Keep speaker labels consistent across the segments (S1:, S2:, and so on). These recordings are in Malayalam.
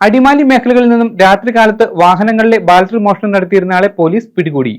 S1: അടിമാലി മേഖലകളിൽ നിന്നും രാത്രികാലത്ത് വാഹനങ്ങളിലെ ബാറ്ററി മോഷണം നടത്തിയിരുന്നയാളെ പോലീസ് പിടികൂടി.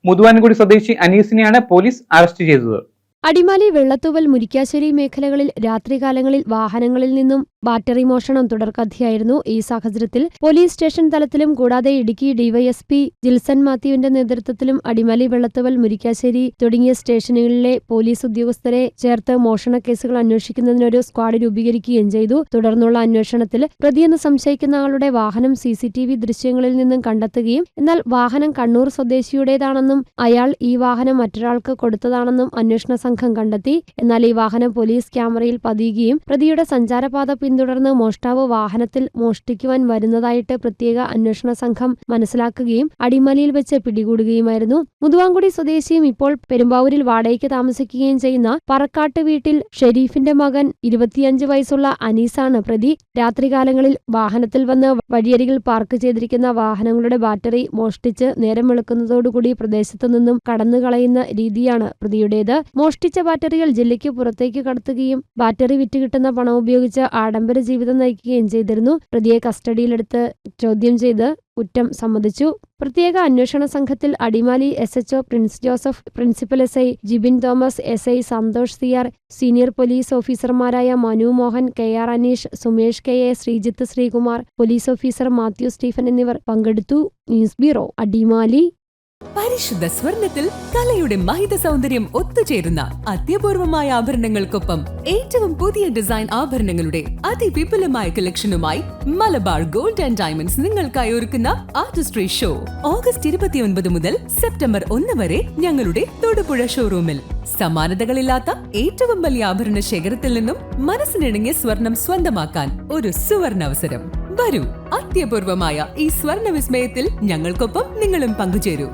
S1: മുതുവാൻകുടി സ്വദേശി അനീസിനെയാണ് പോലീസ് അറസ്റ്റ് ചെയ്തത്.
S2: അടിമാലി വെള്ളത്തൂവൽ മുരിക്കാശ്ശേരി മേഖലകളിൽ രാത്രികാലങ്ങളിൽ വാഹനങ്ങളിൽ നിന്നും ബാറ്ററി മോഷണം തുടർക്കഥയായിരുന്നു. ഈ സാഹചര്യത്തിൽ പോലീസ് സ്റ്റേഷൻ തലത്തിലും കൂടാതെ ഇടുക്കി ഡിവൈഎസ്പി ജിൽസൺ മാത്യുവിന്റെ നേതൃത്വത്തിലും അടിമാലി വെള്ളത്തൂവൽ മുരിക്കാശ്ശേരി തുടങ്ങിയ സ്റ്റേഷനുകളിലെ പോലീസ് ഉദ്യോഗസ്ഥരെ ചേർത്ത് മോഷണ കേസുകൾ അന്വേഷിക്കുന്നതിനൊരു സ്ക്വാഡ് രൂപീകരിക്കുകയും ചെയ്തു. തുടർന്നുള്ള അന്വേഷണത്തിൽ പ്രതിയെന്ന് സംശയിക്കുന്ന ആളുടെ വാഹനം CCTV ദൃശ്യങ്ങളിൽ നിന്നും കണ്ടെത്തുകയും എന്നാൽ വാഹനം കണ്ണൂർ സ്വദേശിയുടേതാണെന്നും അയാൾ ഈ വാഹനം മറ്റൊരാൾക്ക് കൊടുത്തതാണെന്നും അന്വേഷണ സംഘം കണ്ടെത്തി. എന്നാൽ ഈ വാഹനം പോലീസ് ക്യാമറയിൽ പതിയുകയും പ്രതിയുടെ സഞ്ചാരപാത പിന്തുടർന്ന് മോഷ്ടാവ് വാഹനത്തിൽ മോഷ്ടിക്കുവാൻ വരുന്നതായിട്ട് പ്രത്യേക അന്വേഷണ സംഘം മനസ്സിലാക്കുകയും അടിമാലിയിൽ വെച്ച് പിടികൂടുകയുമായിരുന്നു. മുതുവാൻകുടി സ്വദേശിയും ഇപ്പോൾ പെരുമ്പാവൂരിൽ വാടകയ്ക്ക് താമസിക്കുകയും ചെയ്യുന്ന പറക്കാട്ട് വീട്ടിൽ ഷെരീഫിന്റെ മകൻ 25 വയസ്സുള്ള അനീസാണ് പ്രതി. രാത്രികാലങ്ങളിൽ വാഹനത്തിൽ വന്ന് വഴിയരികിൽ പാർക്ക് ചെയ്തിരിക്കുന്ന വാഹനങ്ങളുടെ ബാറ്ററി മോഷ്ടിച്ച് നേരം വെളുക്കുന്നതോടുകൂടി പ്രദേശത്തു നിന്നും കടന്നുകളയുന്ന രീതിയാണ് പ്രതിയുടേത്. മോഷ്ടിച്ച ബാറ്ററികൾ ജില്ലയ്ക്ക് പുറത്തേക്ക് കടത്തുകയും ബാറ്ററി വിറ്റുകിട്ടുന്ന പണം ഉപയോഗിച്ച് ആഡംബര ജീവിതം നയിക്കുകയും ചെയ്തിരുന്നു. പ്രതിയെ കസ്റ്റഡിയിലെടുത്ത് ചോദ്യം ചെയ്ത് കുറ്റം സമ്മതിച്ചു. പ്രത്യേക അന്വേഷണ സംഘത്തിൽ Adimali SHO Prince Joseph, principal SI Jibin Thomas, SI Santhosh CR, senior police ഓഫീസർമാരായ Manu Mohan, KR Aneesh, Sumesh KA, Sreejith Sreekumar, police officer Mathew Stephen എന്നിവർ പങ്കെടുത്തു. News bureau, Adimali.
S3: പരിശുദ്ധ സ്വർണത്തിൽ കലയുടെ മഹിത സൗന്ദര്യം ഒത്തുചേരുന്ന അത്യപൂർവമായ ആഭരണങ്ങൾക്കൊപ്പം ഏറ്റവും പുതിയ ഡിസൈൻ ആഭരണങ്ങളുടെ അതിവിപുലമായ കളക്ഷനുമായി മലബാർ ഗോൾഡ് ആൻഡ് ഡയമണ്ട്സ് നിങ്ങൾക്കായി ഒരുക്കുന്ന ആർട്ടിസ്ട്രി ഷോ ഓഗസ്റ്റ് 29 മുതൽ സെപ്റ്റംബർ 1 വരെ ഞങ്ങളുടെ തൊടുപുഴ ഷോറൂമിൽ. സമാനതകളില്ലാത്ത ഏറ്റവും വലിയ ആഭരണ ശേഖരത്തിൽ നിന്നും മനസ്സിനിണങ്ങിയ സ്വർണം സ്വന്തമാക്കാൻ ഒരു സുവർണ അവസരം. വരൂ, അത്യപൂർവമായ ഈ സ്വർണ വിസ്മയത്തിൽ ഞങ്ങൾക്കൊപ്പം നിങ്ങളും പങ്കുചേരൂ.